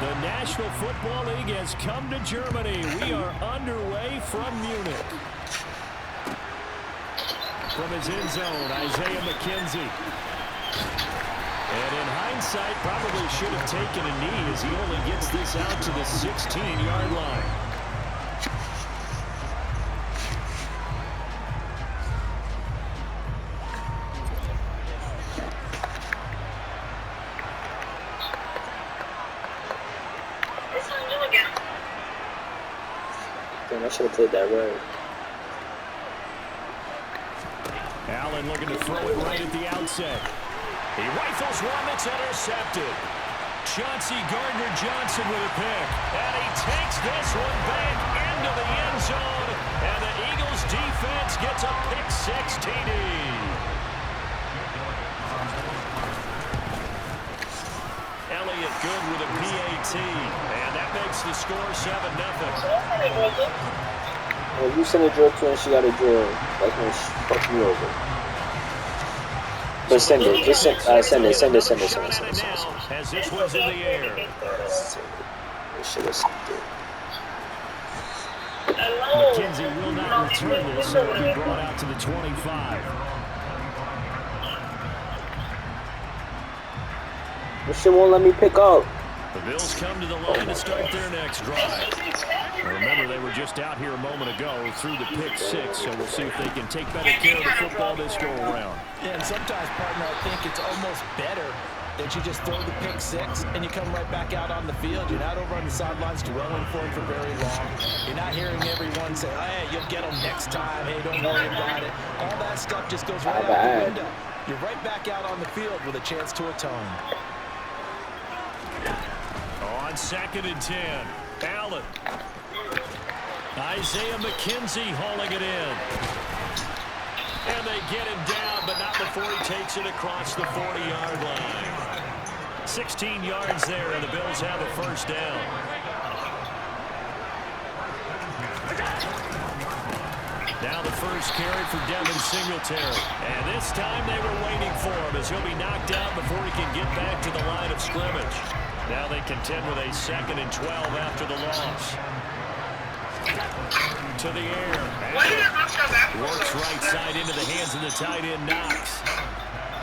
The National Football League has come to Germany. We are underway from Munich. From his end zone, Isaiah McKenzie. And in hindsight, probably should have taken a knee as he only gets this out to the 16-yard line. Damn, I should have played that right. Allen looking to throw it right at the outset. He rifles one that's intercepted. Chauncey Gardner-Johnson with a pick. And he takes this one back into the end zone. And the Eagles defense gets a pick six TD. Elliott good with a PAT. And that makes the score 7-0. Well, you send a drill to her and she got a drill. That's when she fucked me over. But send it. Just send it. Send it. As this one's in the air. I should have sent it. McKenzie will not return this, so it'll be brought out to the 25. This shit won't let me pick up. The Bills come to the line to start their next drive. Remember, they were just out here a moment ago through the pick six, so we'll see if they can take better care of the football this go-around. Yeah, and sometimes, partner, I think it's almost better that you just throw the pick six and you come right back out on the field. You're not over on the sidelines dwelling for him for very long. You're not hearing everyone say, hey, you'll get him next time. Hey, don't worry about it. All that stuff just goes right out the window. You're right back out on the field with a chance to atone. On 2nd and 10, Allen. Isaiah McKenzie hauling it in. And they get him down, but not before he takes it across the 40-yard line. 16 yards there, and the Bills have a first down. Now the first carry for Devin Singletary. And this time they were waiting for him as he'll be knocked out before he can get back to the line of scrimmage. Now they contend with a 2nd and 12 after the loss. To the air. Works right side into the hands of the tight end Knox.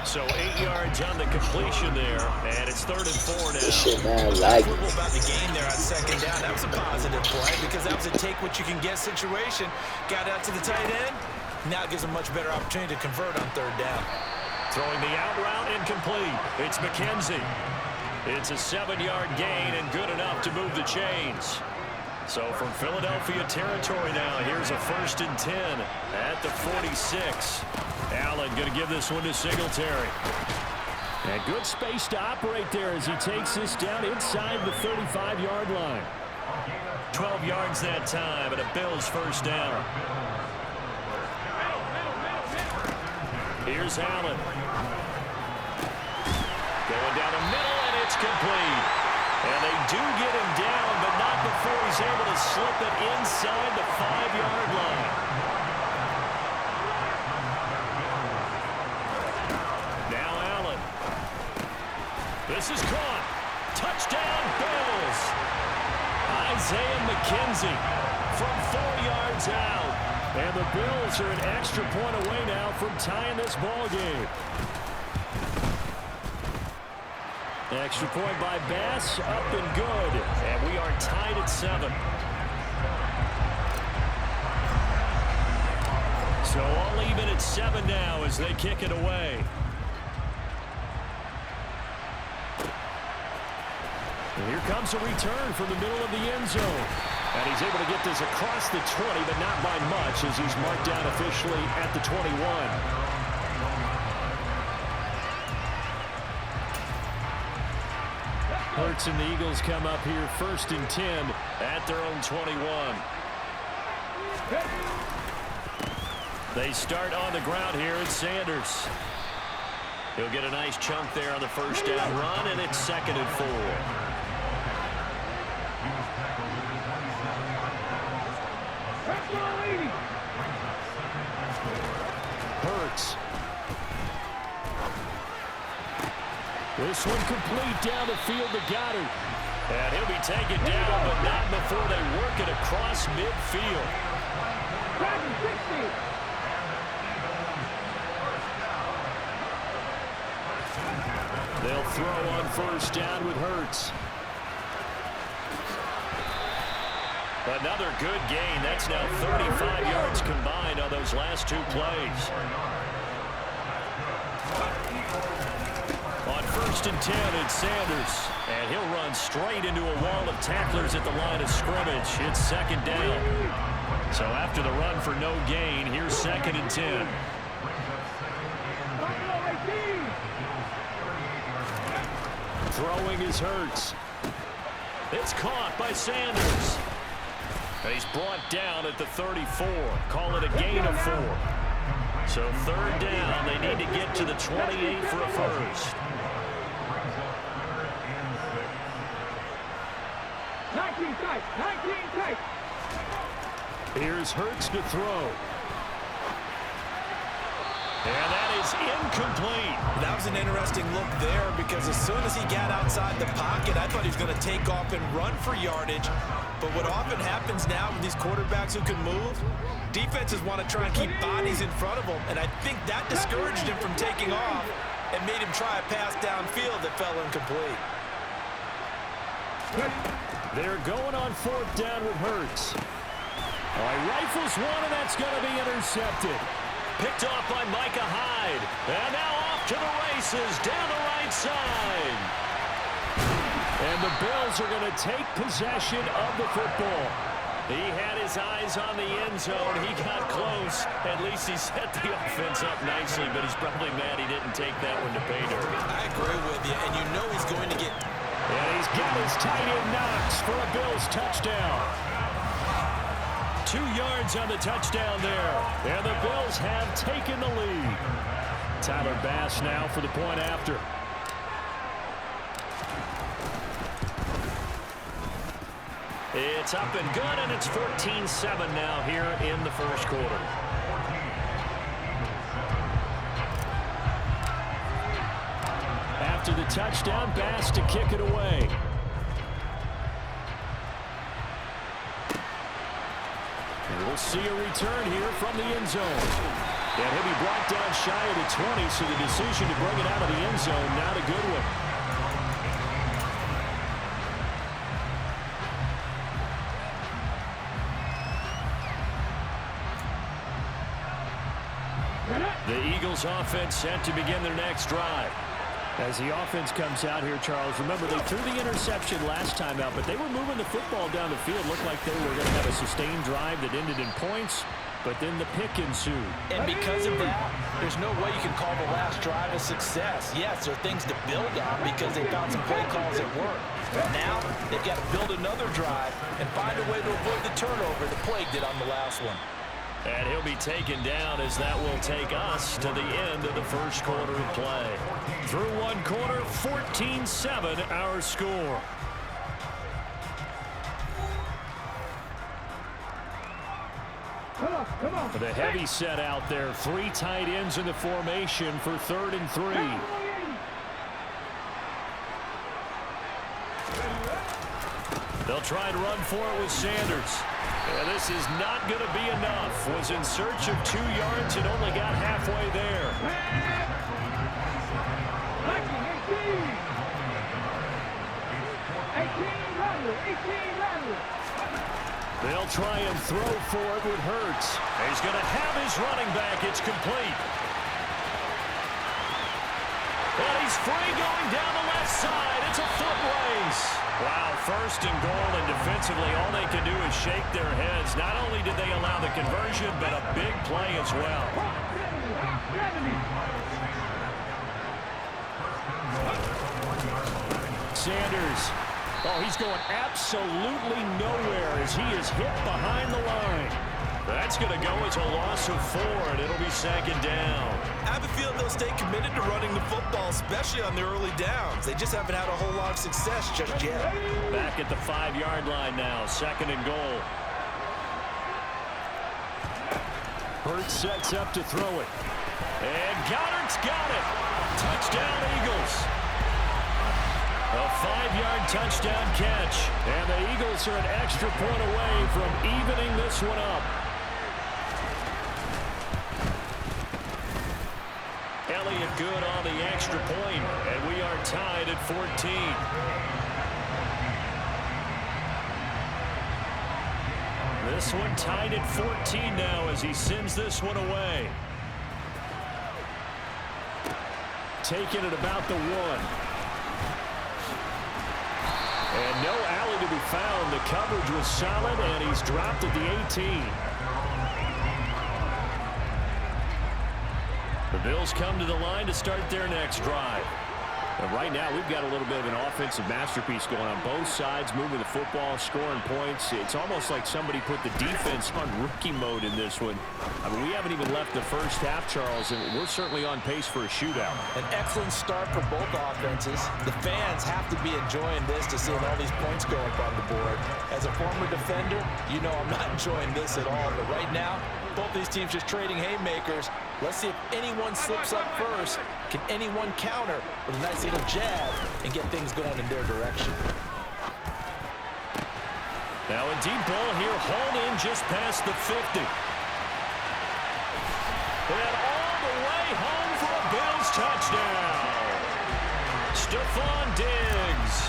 So 8 yards on the completion there, and it's 3rd and 4 now. This shit, man, lagging. About the game there on 2nd down. That was a positive play because that was a take-what-you-can-get situation. Got out to the tight end. Now it gives a much better opportunity to convert on 3rd down. Throwing the out route incomplete. It's McKenzie. It's a 7-yard gain and good enough to move the chains. So from Philadelphia territory now, here's a 1st and 10 at the 46. Allen going to give this one to Singletary. And good space to operate there as he takes this down inside the 35-yard line. 12 yards that time and a Bills first down. Here's Allen. Going down the middle, and it's complete. And they do get him down, but not before he's able to slip it inside the 5-yard line. Now Allen. This is caught. Touchdown, Bills. Isaiah McKenzie from 4 yards out. And the Bills are an extra point away now from tying this ball game. Extra point by Bass, up and good. And we are tied at 7. So all even at 7 now as they kick it away. And here comes a return from the middle of the end zone. And he's able to get this across the 20, but not by much as he's marked down officially at the 21. Hurts and the Eagles come up here 1st and 10 at their own 21. They start on the ground here at Sanders. He'll get a nice chunk there on the first down run, and it's 2nd and 4. Hurts. This one complete down the field to Goddard. And he'll be taken down, but not before they work it across midfield. They'll throw on first down with Hurts. Another good gain. That's now 35 yards combined on those last two plays. On first and 10, it's Sanders. And he'll run straight into a wall of tacklers at the line of scrimmage. It's second down. So after the run for no gain, here's second and 10. Throwing is Hurts. It's caught by Sanders. And he's brought down at the 34. Call it a gain of 4. So third down, they need to get to the 28 for a first. 19 tight, 19 tight. Here's Hurts to throw. And that is incomplete. That was an interesting look there because as soon as he got outside the pocket, I thought he was going to take off and run for yardage. But what often happens now with these quarterbacks who can move, defenses want to try and keep bodies in front of them. And I think that discouraged him from taking off and made him try a pass downfield that fell incomplete. They're going on fourth down with Hurts. All right, rifles one, and that's going to be intercepted. Picked off by Micah Hyde. And now off to the races down the right side. And the Bills are going to take possession of the football. He had his eyes on the end zone. He got close. At least he set the offense up nicely, but he's probably mad he didn't take that one to pay dirt. I agree with you, and you know he's going to get... And he's got his tight end Knox for a Bills touchdown. 2 yards on the touchdown there. And the Bills have taken the lead. Tyler Bass now for the point after. It's up and good, and it's 14-7 now here in the first quarter. After the touchdown, Bass to kick it away. And we'll see a return here from the end zone. And he'll be brought down shy of the 20, so the decision to bring it out of the end zone, not a good one. The Eagles offense set to begin their next drive. As the offense comes out here, Charles, remember they threw the interception last time out, but they were moving the football down the field. Looked like they were going to have a sustained drive that ended in points, but then the pick ensued. And because of that, there's no way you can call the last drive a success. Yes, there are things to build on because they found some play calls that work. Now, they've got to build another drive and find a way to avoid the turnover the plague did on the last one. And he'll be taken down as that will take us to the end of the first quarter of play. Through one quarter, 14-7 our score. Come on. The heavy set out there. 3 tight ends in the formation for 3rd and 3. They'll try and run for it with Sanders. And this is not going to be enough. Was in search of 2 yards and only got halfway there. 18. They'll try and throw for it with Hurts. He's going to have his running back. It's complete. And he's free going down the left side. It's a foot race. Wow, first and goal, and defensively all they can do is shake their heads. Not only did they allow the conversion, but a big play as well. Sanders. Oh, he's going absolutely nowhere as he is hit behind the line. That's going to go as a loss of 4, and it'll be second down. I have a feeling they'll stay committed to running the football, especially on the early downs. They just haven't had a whole lot of success just yet. Back at the 5-yard line now, second and goal. Hurts sets up to throw it. And Goddard's got it. Touchdown, Eagles. A 5-yard touchdown catch. And the Eagles are an extra point away from evening this one up. Elliott good on the extra point, and we are tied at 14. This one tied at 14 now as he sends this one away. Taking it about the 1. And no alley to be found. The coverage was solid, and he's dropped at the 18. The Bills come to the line to start their next drive. And right now, we've got a little bit of an offensive masterpiece going on both sides, moving the football, scoring points. It's almost like somebody put the defense on rookie mode in this one. I mean, we haven't even left the first half, Charles, and we're certainly on pace for a shootout. An excellent start for both offenses. The fans have to be enjoying this to see all these points go up on the board. As a former defender, you know I'm not enjoying this at all. But right now, both these teams just trading haymakers. Let's see if anyone slips up first. Can anyone counter with a nice little jab and get things going in their direction? Now a deep ball here, hauled in just past the 50. And all the way home for a Bills touchdown. Stephon Diggs,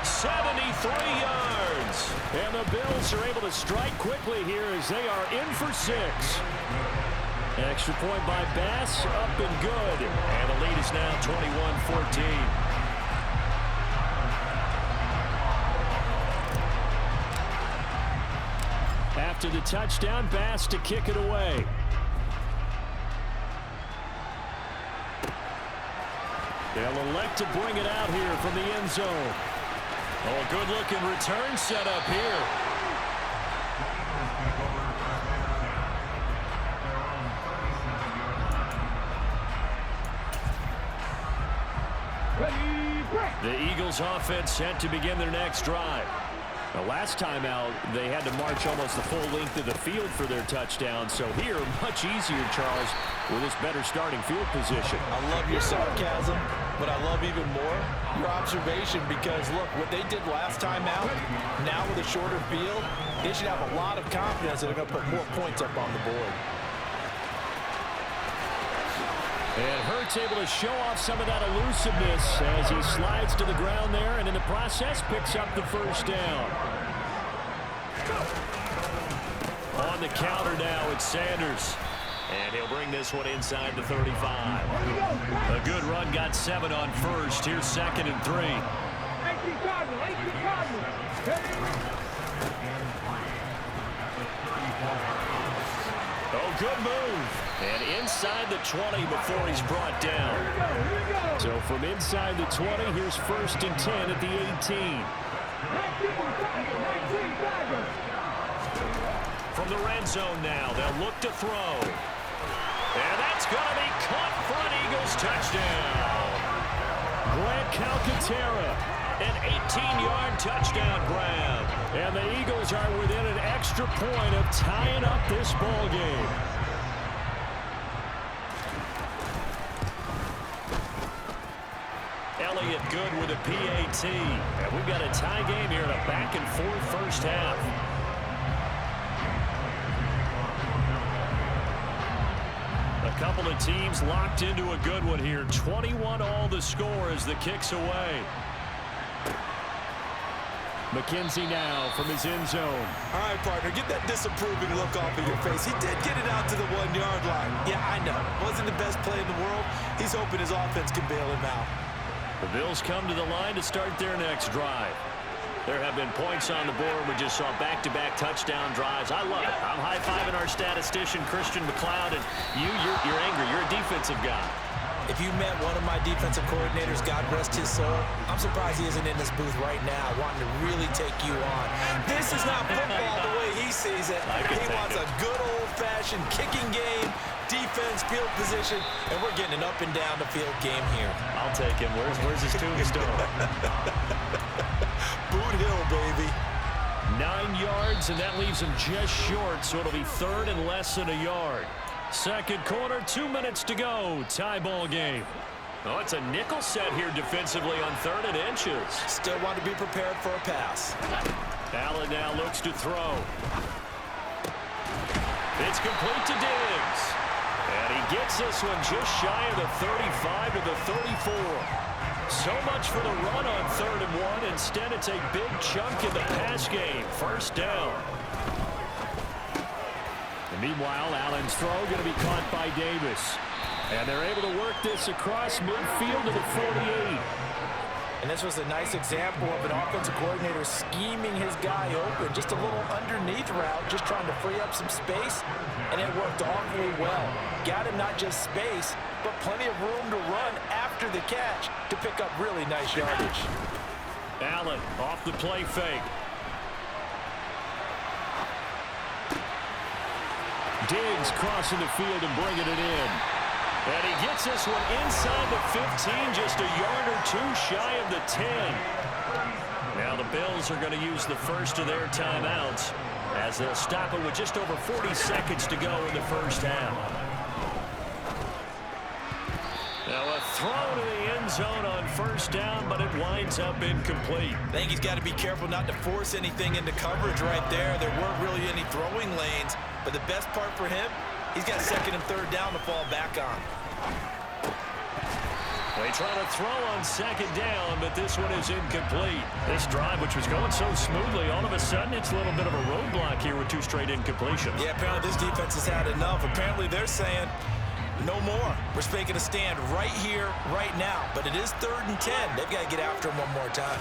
73 yards. And the Bills are able to strike quickly here as they are in for 6. Extra point by Bass, up and good. And the lead is now 21-14. After the touchdown, Bass to kick it away. They'll elect to bring it out here from the end zone. Oh, a good-looking return set up here. The Eagles offense set to begin their next drive. The last time out, they had to march almost the full length of the field for their touchdown. So here, much easier, Charles, with this better starting field position. I love your sarcasm, but I love even more your observation because, look, what they did last time out, now with a shorter field, they should have a lot of confidence that they're going to put more points up on the board. And Hurts able to show off some of that elusiveness as he slides to the ground there, and in the process picks up the first down. On the counter now, it's Sanders. And he'll bring this one inside the 35. A good run, got 7 on first. Here's 2nd and 3. Oh, good move. And inside the 20 before he's brought down. So from inside the 20, here's 1st and 10 at the 18. From the red zone now, they'll look to throw. And that's going to be caught for an Eagles touchdown. Grant Calcaterra, an 18-yard touchdown grab. And the Eagles are within an extra point of tying up this ball game. Elliott good with a PAT. And we've got a tie game here in a back-and-forth first half. A couple of teams locked into a good one here. 21 all the score as the kick's away. McKenzie now from his end zone. All right, partner, get that disapproving look off of your face. He did get it out to the 1-yard line. Yeah, I know. Wasn't the best play in the world. He's hoping his offense can bail him out. The Bills come to the line to start their next drive. There have been points on the board. We just saw back-to-back touchdown drives. I love it. I'm high-fiving our statistician, Christian McLeod, and you're angry. You're a defensive guy. If you met one of my defensive coordinators, God rest his soul, I'm surprised he isn't in this booth right now wanting to really take you on. This is not football the way he sees it. He wants a good old-fashioned kicking game, defense, field position, and we're getting an up and down the field game here. I'll take him. Where's his tombstone? Boot Hill, baby. 9 yards, and that leaves him just short, so it'll be 3rd and less than a yard. Second quarter, 2 minutes to go. Tie ball game. Oh, it's a nickel set here defensively on 3rd and inches. Still want to be prepared for a pass. Allen now looks to throw. It's complete to Diggs. And he gets this one just shy of the 35 to the 34. So much for the run on 3rd and 1. Instead, it's a big chunk in the pass game. 1st down. And meanwhile, Allen's throw going to be caught by Davis. And they're able to work this across midfield to the 48. And this was a nice example of an offensive coordinator scheming his guy open. Just a little underneath route, just trying to free up some space. And it worked awfully well. Got him not just space, but plenty of room to run after the catch to pick up really nice yardage. Allen off the play fake. Diggs crossing the field and bringing it in. And he gets this one inside the 15, just a yard or 2 shy of the 10. Now the Bills are going to use the first of their timeouts as they'll stop it with just over 40 seconds to go in the 1st half. Now a throw to the end zone on 1st down, but it winds up incomplete. I think he's got to be careful not to force anything into coverage right there. There weren't really any throwing lanes, but the best part for him, he's got 2nd and 3rd down to fall back on. They try to throw on 2nd down, but this one is incomplete. This drive, which was going so smoothly, all of a sudden it's a little bit of a roadblock here with 2 straight incompletions. Yeah, apparently this defense has had enough. Apparently they're saying, no more. We're making a stand right here, right now. But it is 3rd and 10. They've got to get after him one more time.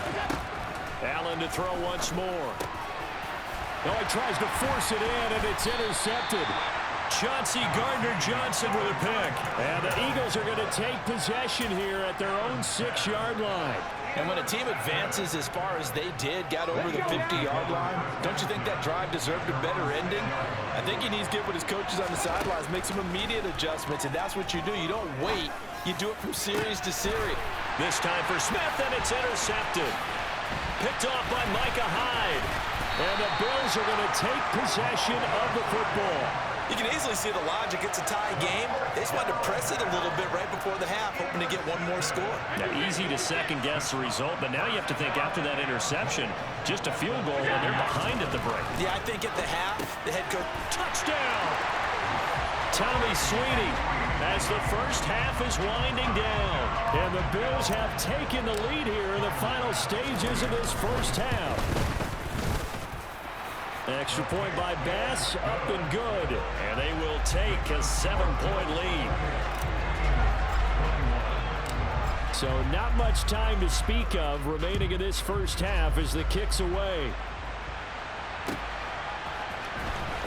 Allen to throw once more. Oh, he tries to force it in, and it's intercepted. Chauncey Gardner-Johnson with a pick. And the Eagles are going to take possession here at their own 6-yard line. And when a team advances as far as they did, got over the 50-yard line, don't you think that drive deserved a better ending? I think he needs to get with his coaches on the sidelines, make some immediate adjustments, and that's what you do. You don't wait. You do it from series to series. This time for Smith, and it's intercepted. Picked off by Micah Hyde. And the Bills are going to take possession of the football. You can easily see the logic. It's a tie game. They just wanted to press it a little bit right before the half, hoping to get one more score. Now, easy to second-guess the result, but now you have to think after that interception, just a field goal, and they're behind at the break. Yeah, I think at the half, the head coach... Touchdown! Tommy Sweeney as the 1st half is winding down. And the Bills have taken the lead here in the final stages of this 1st half. Extra point by Bass, up and good. And they will take a 7-point lead. So not much time to speak of remaining in this 1st half as the kick's away.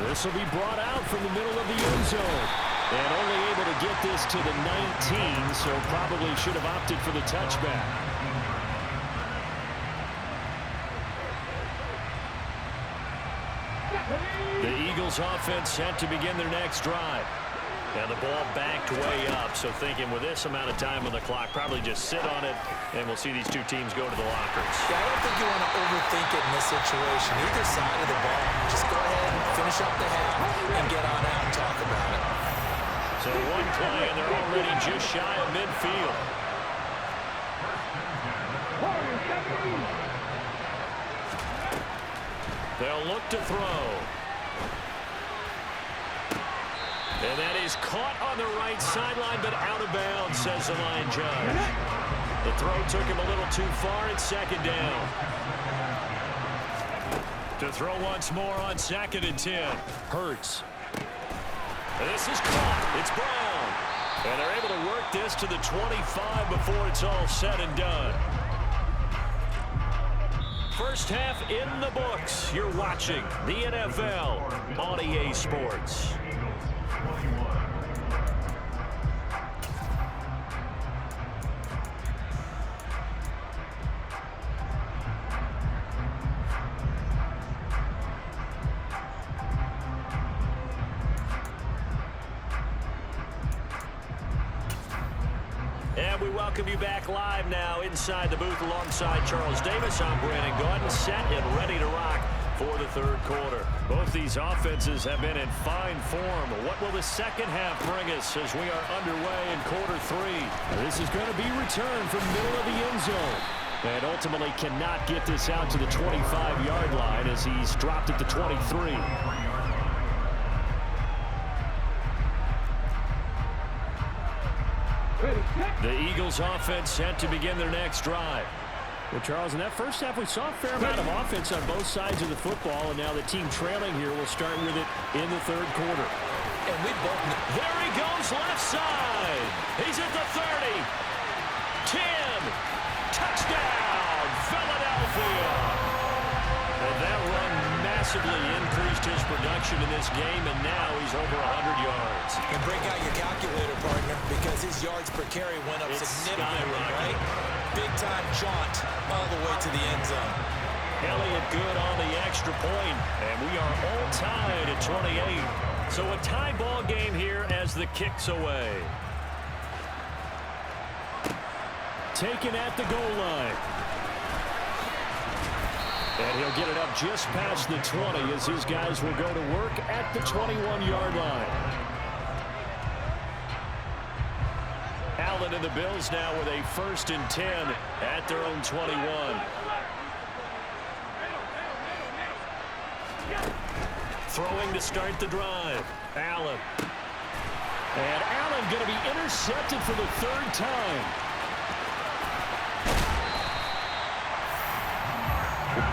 This will be brought out from the middle of the end zone. And only able to get this to the 19, so probably should have opted for the touchback. The Eagles offense set to begin their next drive. And the ball backed way up, so thinking with this amount of time on the clock, probably just sit on it, and we'll see these 2 teams go to the lockers. Yeah, I don't think you want to overthink it in this situation. Either side of the ball, just go ahead and finish up the half and get on out and talk about it. So 1 play, and they're already just shy of midfield. They'll look to throw. And that is caught on the right sideline, but out of bounds, says the line judge. The throw took him a little too far. It's 2nd down. To throw once more on 2nd and 10. Hurts. This is caught. It's Brown. And they're able to work this to the 25 before it's all said and done. 1st half in the books. You're watching the NFL on EA Sports. And we welcome you back live now inside the booth alongside Charles Davis. I'm Brandon Gaudin, set and ready to rock for the third quarter. Both these offenses have been in fine form. What will the second half bring us as we are underway in quarter three? This is going to be returned from middle of the end zone. And ultimately cannot get this out to the 25-yard line as he's dropped at the 23. The Eagles offense set to begin their next drive. Well, Charles, in that first half, we saw a fair amount of offense on both sides of the football, and now the team trailing here will start with it in the third quarter. And we both know. There he goes, left side. He's at the 30. 10. Touchdown, Philadelphia. And that run massively increased his production in this game, and now he's over 100 yards. And break out your calculator, partner, because his yards per carry went up significantly, right? Big-time jaunt all the way to the end zone. Elliott good on the extra point, and we are all tied at 28. So a tie ball game here as the kick's away. Taken at the goal line. And he'll get it up just past the 20 as his guys will go to work at the 21-yard line. Allen and the Bills now with a 1st and 10 at their own 21. Throwing to start the drive. Allen. And Allen going to be intercepted for the 3rd time.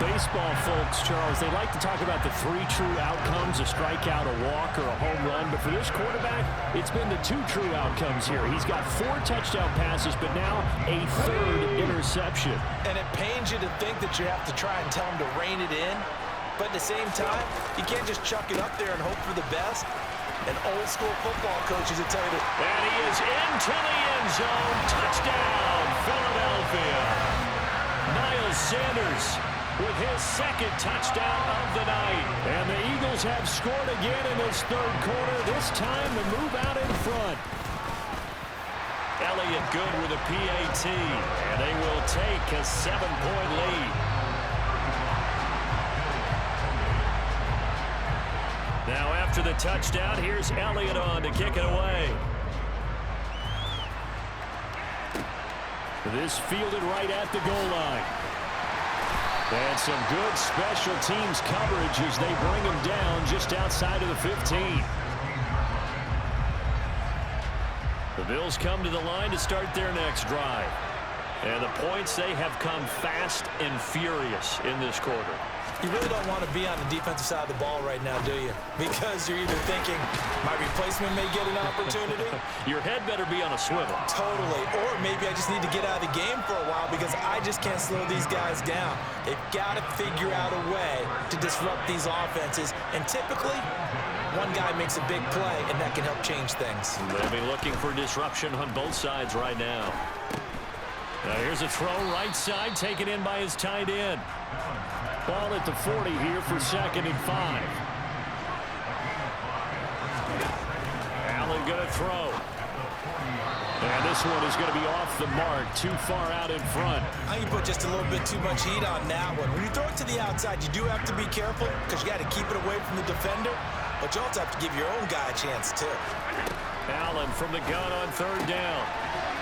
Baseball folks, Charles, they like to talk about the 3 true outcomes, a strikeout, a walk, or a home run. But for this quarterback, it's been the 2 true outcomes here. He's got 4 touchdown passes, but now a 3rd interception. And it pains you to think that you have to try and tell him to rein it in. But at the same time, you can't just chuck it up there and hope for the best. And old school football coaches will tell you that. And he is into the end zone. Touchdown, Philadelphia. Miles Sanders with his 2nd touchdown of the night. And the Eagles have scored again in this 3rd quarter. This time the move out in front. Elliott good with a PAT. And they will take a 7-point lead. Now after the touchdown, here's Elliott on to kick it away. This fielded right at the goal line. And some good special teams coverage as they bring him down just outside of the 15. The Bills come to the line to start their next drive. And the points, they have come fast and furious in this quarter. You really don't want to be on the defensive side of the ball right now, do you? Because you're either thinking, my replacement may get an opportunity. Your head better be on a swivel. Totally. Or maybe I just need to get out of the game for a while because I just can't slow these guys down. They've got to figure out a way to disrupt these offenses. And typically, one guy makes a big play, and that can help change things. They'll be looking for disruption on both sides right now. Now here's a throw right side, taken in by his tight end. Ball at the 40 here for 2nd and 5. Allen going to throw. And this one is going to be off the mark, too far out in front. I think you put just a little bit too much heat on that one. When you throw it to the outside, you do have to be careful because you got to keep it away from the defender, but you also have to give your own guy a chance too. Allen from the gun on 3rd down.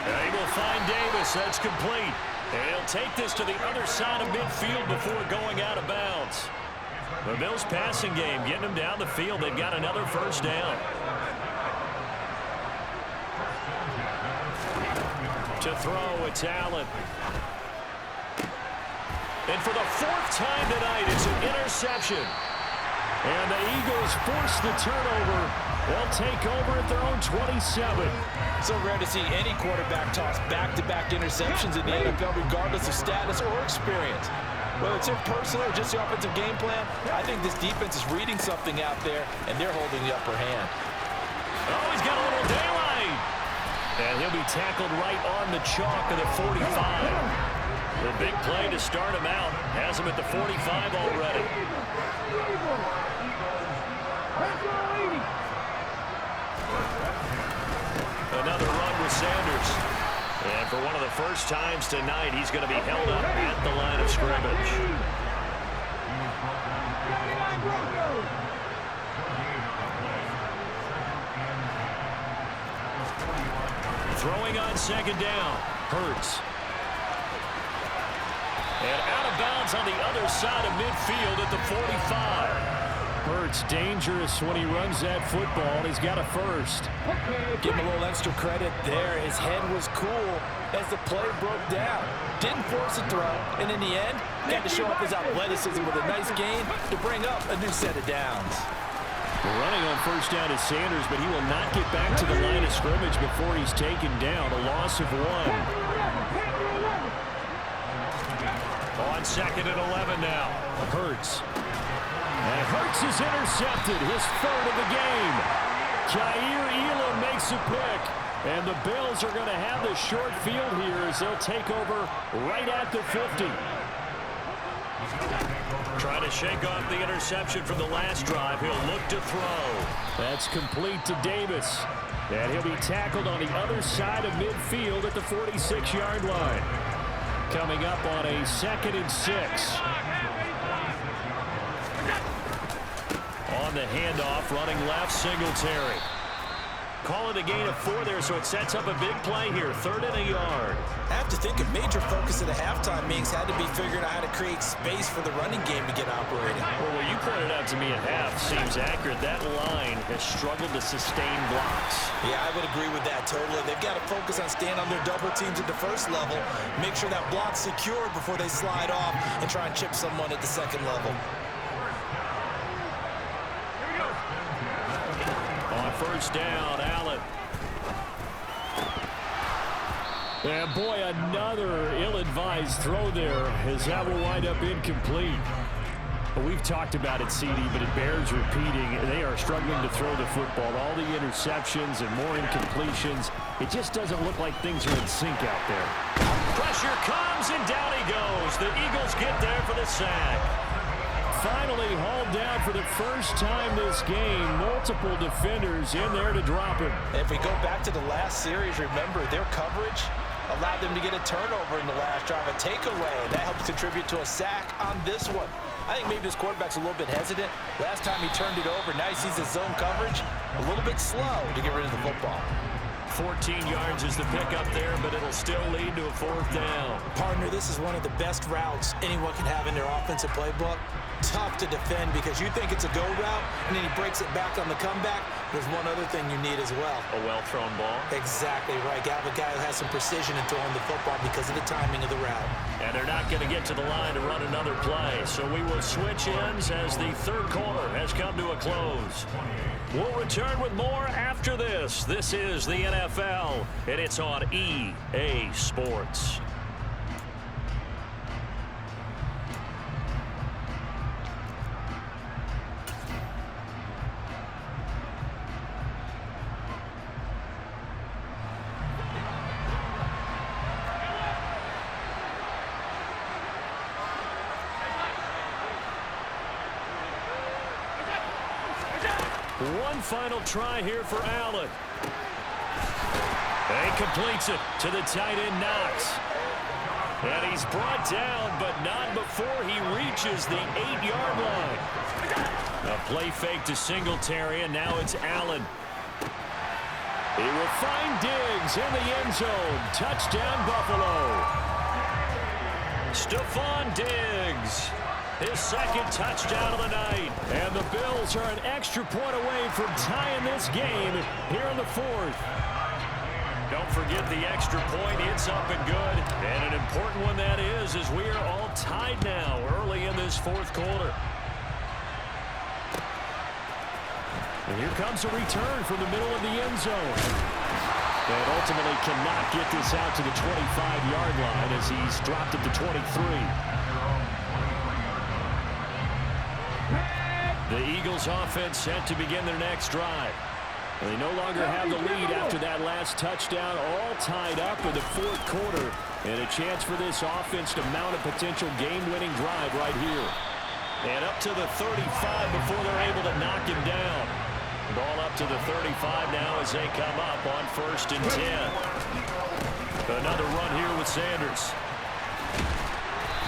And he will find Davis. That's complete. And he'll take this to the other side of midfield before going out of bounds. The Bills passing game, getting them down the field. They've got another 1st down. To throw, it's Allen. And for the 4th time tonight, it's an interception. And the Eagles force the turnover. They'll take over at their own 27. So rare to see any quarterback toss back-to-back interceptions in the NFL, regardless of status or experience. Whether it's impersonal or just the offensive game plan, I think this defense is reading something out there, and they're holding the upper hand. Oh, he's got a little daylight. And he'll be tackled right on the chalk of the 45. The big play to start him out. Has him at the 45 already. Another run with Sanders. And for one of the first times tonight, he's going to be held up at the line of scrimmage. Throwing on second down. Hurts. And out of bounds on the other side of midfield at the 45. Hurts dangerous when he runs that football. He's got a first. Give him a little extra credit there. His head was cool as the play broke down. Didn't force a throw, and in the end, got to show off his athleticism with a nice gain to bring up a new set of downs. Running on first down is Sanders, but he will not get back to the line of scrimmage before he's taken down. A loss of 1. On second and 11 now. Hurts. And Hurts is intercepted, his third of the game. Kaiir Elam makes a pick. And the Bills are going to have the short field here as they'll take over right at the 50. Trying to shake off the interception from the last drive. He'll look to throw. That's complete to Davis. And he'll be tackled on the other side of midfield at the 46-yard line. Coming up on a 2nd and 6. On the handoff, running left, Singletary. Call it a gain of 4 there, so it sets up a big play here. 3rd and a yard. I have to think a major focus at the halftime meetings had to be figuring out how to create space for the running game to get operating. Well, what you pointed out to me at half seems accurate. That line has struggled to sustain blocks. Yeah, I would agree with that totally. They've got to focus on staying on their double teams at the first level, make sure that block's secure before they slide off and try and chip someone at the second level. On first down, Allen. And boy, another ill-advised throw there as that will wind up incomplete. Well, we've talked about it, Cityyy, but it bears repeating. They are struggling to throw the football. All the interceptions and more incompletions. It just doesn't look like things are in sync out there. Pressure comes, and down he goes. The Eagles get there for the sack. Finally hauled down for the first time this game. Multiple defenders in there to drop him. If we go back to the last series, remember their coverage allowed them to get a turnover in the last drive, a takeaway. That helps contribute to a sack on this one. I think maybe this quarterback's a little bit hesitant. Last time he turned it over, now he sees his zone coverage a little bit slow to get rid of the football. 14 yards is the pickup there, but it'll still lead to a 4th down. Partner, this is one of the best routes anyone can have in their offensive playbook. Tough to defend because you think it's a go route, and then he breaks it back on the comeback. There's one other thing you need as well. A well-thrown ball. Exactly right. You have a guy who has some precision in throwing the football because of the timing of the route. And they're not going to get to the line to run another play. So we will switch ends as the 3rd quarter has come to a close. We'll return with more after this. This is the NFL, and it's on EA Sports. One final try here for Allen. And he completes it to the tight end, Knox. And he's brought down, but not before he reaches the 8-yard line. A play fake to Singletary, and now it's Allen. He will find Diggs in the end zone. Touchdown, Buffalo. Stephon Diggs. His 2nd touchdown of the night. And the Bills are an extra point away from tying this game here in the 4th. Don't forget the extra point. It's up and good. And an important one that is, as we are all tied now early in this 4th quarter. And here comes a return from the middle of the end zone. And ultimately cannot get this out to the 25-yard line as he's dropped it to 23. The Eagles offense set to begin their next drive. They no longer have the lead after that last touchdown, all tied up in the 4th quarter. And a chance for this offense to mount a potential game-winning drive right here. And up to the 35 before they're able to knock him down. Ball up to the 35 now as they come up on 1st and 10. Another run here with Sanders.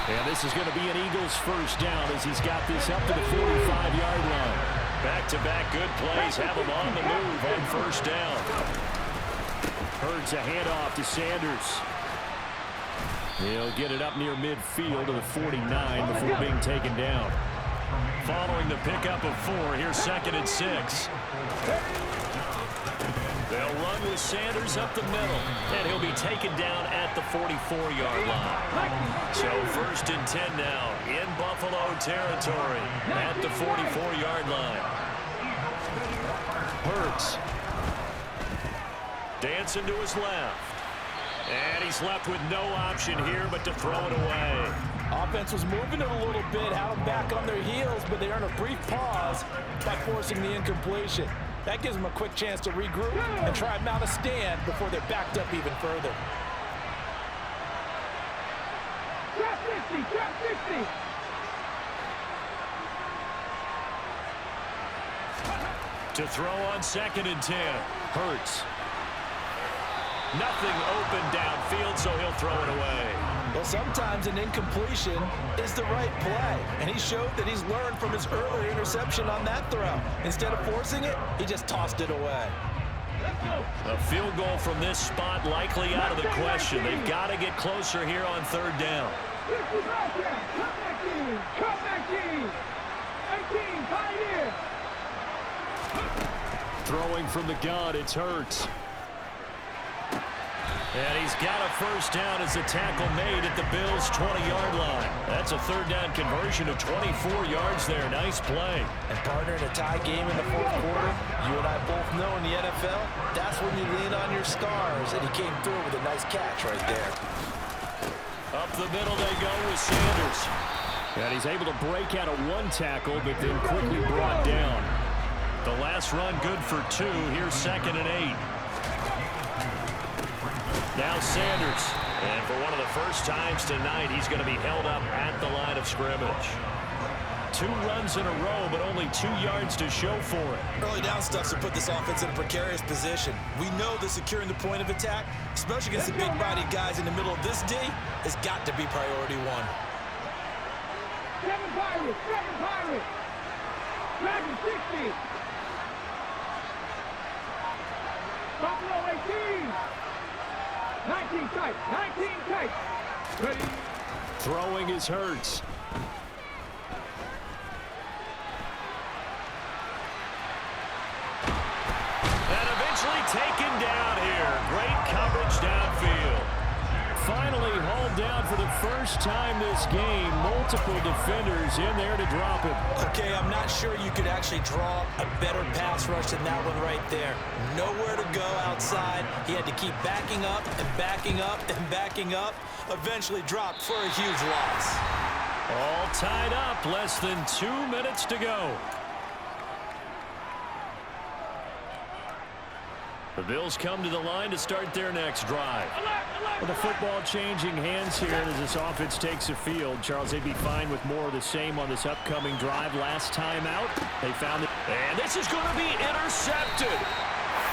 And this is going to be an Eagles first down as he's got this up to the 45-yard line. Back-to-back good plays have him on the move on 1st down. Hurts a handoff to Sanders. He'll get it up near midfield to the 49 before being taken down. Following the pickup of 4, here's 2nd and 6. They'll run with Sanders up the middle, and he'll be taken down at the 44-yard line. So 1st and 10 now in Buffalo territory at the 44-yard line. Hurts dancing to his left. And he's left with no option here but to throw it away. Offense was moving it a little bit, had them back on their heels, but they earned a brief pause by forcing the incompletion. That gives them a quick chance to regroup and try and mount a stand before they're backed up even further. Trap 50, trap 50. To throw on 2nd and 10. Hurts. Nothing open downfield, so he'll throw it away. Well, sometimes an incompletion is the right play, and he showed that he's learned from his earlier interception on that throw. Instead of forcing it, he just tossed it away. A field goal from this spot likely out of the question. They've got to get closer here on 3rd down. Come back in. 18, Pioneer. Throwing from the gun, it's Hurts. And he's got a 1st down as the tackle made at the Bills' 20-yard line. That's a 3rd down conversion of 24 yards there. Nice play. And partner, in a tie game in the 4th quarter, you and I both know in the NFL, that's when you lean on your stars, and he came through with a nice catch right there. Up the middle they go with Sanders. And he's able to break out of 1 tackle, but then quickly brought down. The last run good for 2. Here's 2nd and 8. Now Sanders, and for one of the first times tonight, he's going to be held up at the line of scrimmage. 2 runs in a row, but only 2 yards to show for it. Early down stuff to put this offense in a precarious position. We know that securing the point of attack, especially against the big-bodied guys in the middle of this D, has got to be priority 1. 7 Pirates, 7 Pirates. Dragon 60. Buffalo 18. 19 tight, 19 tight. Ready. Throwing is Hurts. And eventually taken down here. Great coverage downfield. Finally hauled down for the first time this game. Multiple defenders in there to drop him. Okay, I'm not sure you could actually draw a better pass rush than that one right there. Nowhere to go outside. He had to keep backing up and backing up and backing up. Eventually dropped for a huge loss. All tied up. Less than 2 minutes to go. The Bills come to the line to start their next drive. With the football changing hands here as this offense takes the field. Charles, they'd be fine with more of the same on this upcoming drive. Last time out, they found it. And this is going to be intercepted.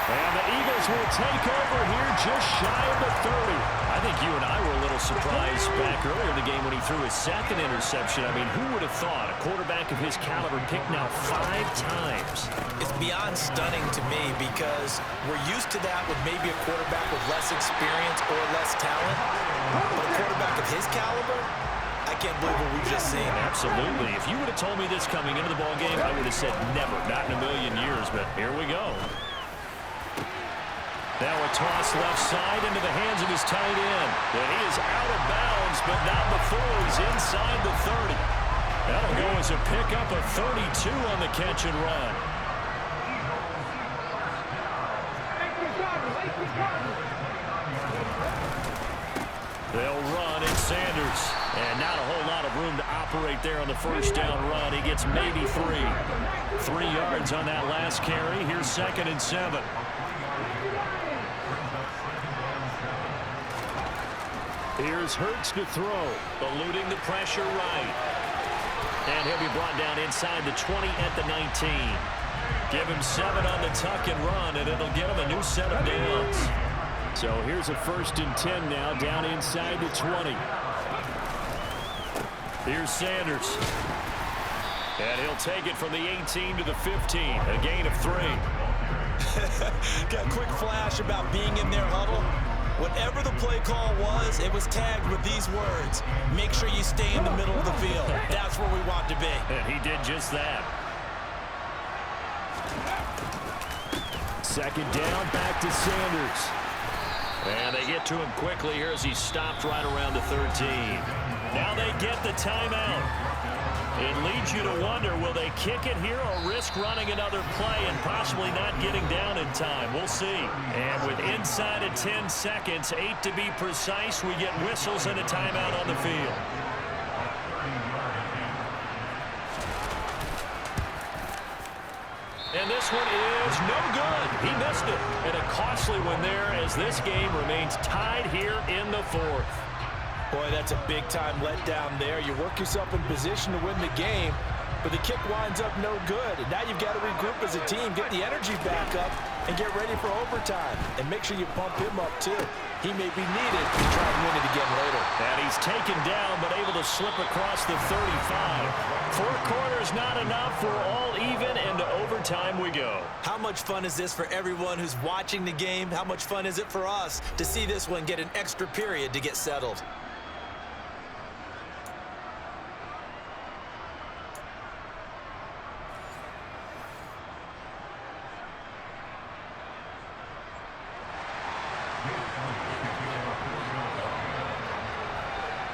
And the Eagles will take over here just shy of the 30. I think you and I were a little surprised back earlier in the game when he threw his 2nd interception. I mean, who would have thought a quarterback of his caliber picked now 5 times? It's beyond stunning to me because we're used to that with maybe a quarterback with less experience or less talent. But a quarterback of his caliber, I can't believe what we've just seen. Absolutely. If you would have told me this coming into the ballgame, I would have said never, not in a million years. But here we go. Now a toss left side into the hands of his tight end. And he is out of bounds, but not before he's inside the 30. That'll go as a pickup of 32 on the catch and run. They'll run, and Sanders. And not a whole lot of room to operate there on the 1st down run. He gets maybe 3. 3 yards on that last carry. Here's 2nd and 7. Here's Hurts to throw. Eluding the pressure right. And he'll be brought down inside the 20 at the 19. Give him 7 on the tuck and run, and it'll get him a new set of downs. So here's a 1st and 10 now, down inside the 20. Here's Sanders. And he'll take it from the 18 to the 15, a gain of 3. Got a quick flash about being in their huddle. Whatever the play call was, it was tagged with these words: make sure you stay in the middle of the field. That's where we want to be. And he did just that. Second down, back to Sanders. And they get to him quickly here as he stopped right around the 13. Now they get the timeout. It leads you to wonder, will they kick it here or risk running another play and possibly not getting down in time? We'll see. And with inside of 10 seconds, 8 to be precise, we get whistles and a timeout on the field. And this one is no good. He missed it. And a costly one there as this game remains tied here in the fourth. Boy, that's a big-time letdown there. You work yourself in position to win the game, but the kick winds up no good. And now you've got to regroup as a team, get the energy back up, and get ready for overtime. And make sure you pump him up, too. He may be needed to try and win it again later. And he's taken down, but able to slip across the 35. 4 quarters not enough. We're all even, and to overtime we go. How much fun is this for everyone who's watching the game? How much fun is it for us to see this one get an extra period to get settled?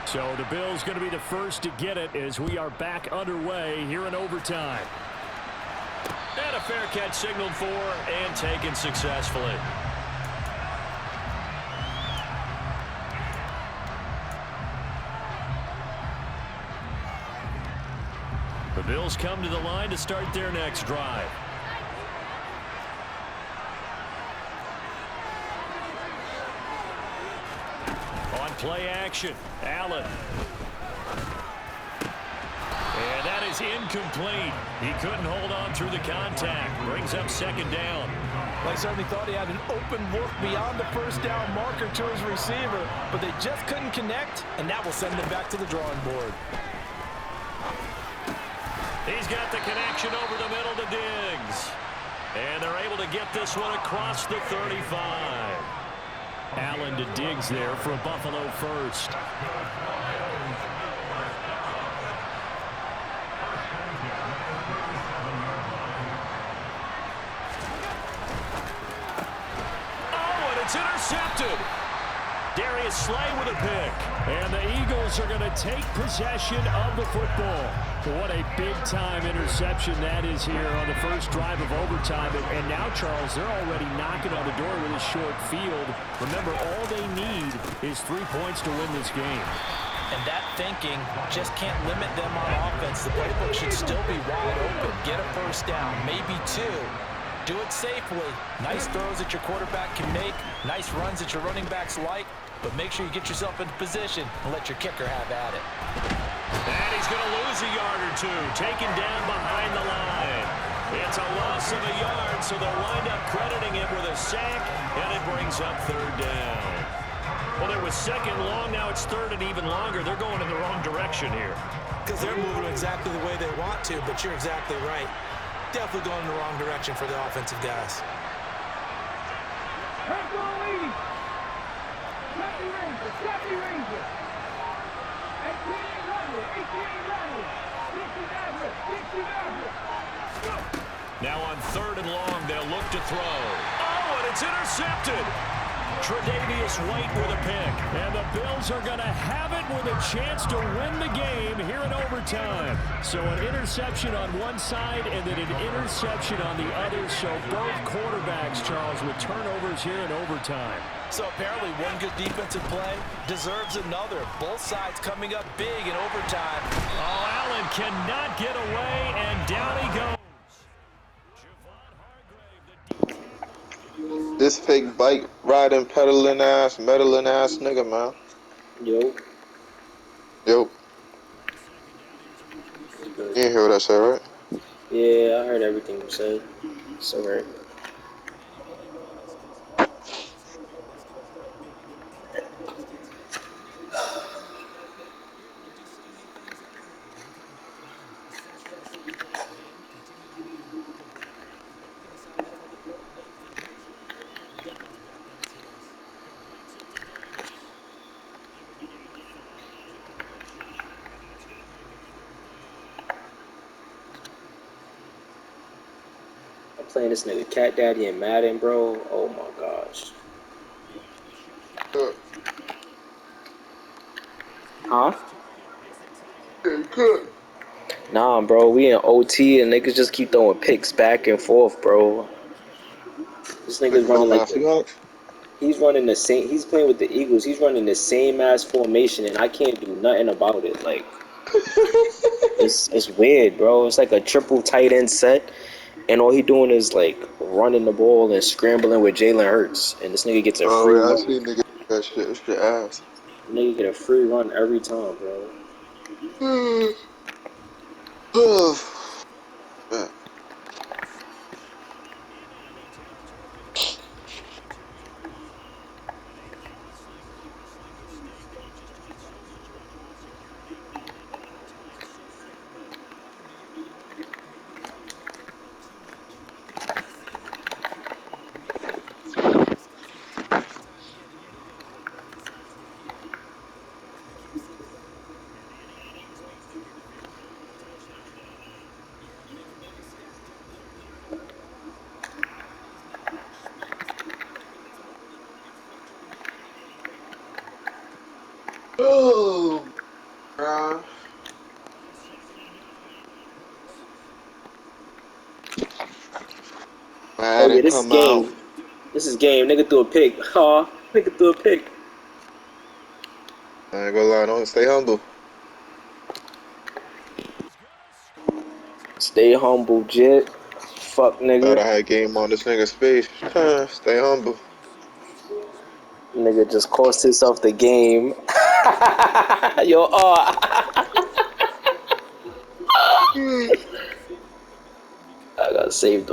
So the Bills going to be the first to get it as we are back underway here in overtime. And a fair catch signaled for and taken successfully. The Bills come to the line to start their next drive. On play action, Allen. And that is incomplete. He couldn't hold on through the contact. Brings up second down. Well, I certainly thought he had an open look beyond the first down marker to his receiver, but they just couldn't connect, and that will send him back to the drawing board. He's got the connection over the middle to Diggs. And they're able to get this one across the 35. Allen to Diggs there for a Buffalo first. Oh, and it's intercepted. Darius Slay with a pick. And the Eagles are going to take possession of the football. What a big-time interception that is here on the first drive of overtime. And now, Charles, they're already knocking on the door with a short field. Remember, all they need is 3 points to win this game. And that thinking just can't limit them on offense. The playbook should still be wide open. Get a first down, maybe 2. Do it safely. Nice throws that your quarterback can make. Nice runs that your running backs like. But make sure you get yourself into position and let your kicker have at it. And he's going to lose a yard or 2. Taken down behind the line. It's a loss of a yard, so they'll wind up crediting him with a sack, and it brings up third down. Well, there was second long. Now it's third and even longer. They're going in the wrong direction here. Because they're moving exactly the way they want to, but you're exactly right. Definitely going in the wrong direction for the offensive guys. Happy Ranger. 18 Now on third and long, they'll look to throw. Oh, and it's intercepted. Tre'Davious White with a pick. And the Bills are going to have it with a chance to win the game here in overtime. So an interception on one side and then an interception on the other. So both quarterbacks, Charles, with turnovers here in overtime. So apparently one good defensive play deserves another. Both sides coming up big in overtime. Oh, Allen cannot get away, and down he goes. This fake bike riding, pedaling ass, meddling ass nigga, man. Yo. Yo. You didn't hear what I said, right? Yeah, I heard everything you said. It's alright. playing this nigga Cat Daddy and Madden, bro. Oh my gosh. Huh? Nah, bro. We in OT and niggas just keep throwing picks back and forth, bro. This nigga's running like he's running the same. He's playing with the Eagles. He's running the same ass formation, and I can't do nothing about it. Like it's weird, bro. It's like a triple tight end set, and all he doing is like running the ball and scrambling with Jalen Hurts, and this nigga gets a Oh free yeah, I run. see nigga that shit. It's your ass. Nigga get a free run every time, bro. Man. Oh, bro. Oh I yeah, didn't this is come out. game. This is game. Nigga threw a pick. Aw, nigga threw a pick. I ain't gonna lie, don't stay humble. Stay humble, Jit. Fuck, Thought nigga. I had game on this nigga's face. Stay humble. Nigga just cost himself the game. Yo, I got saved.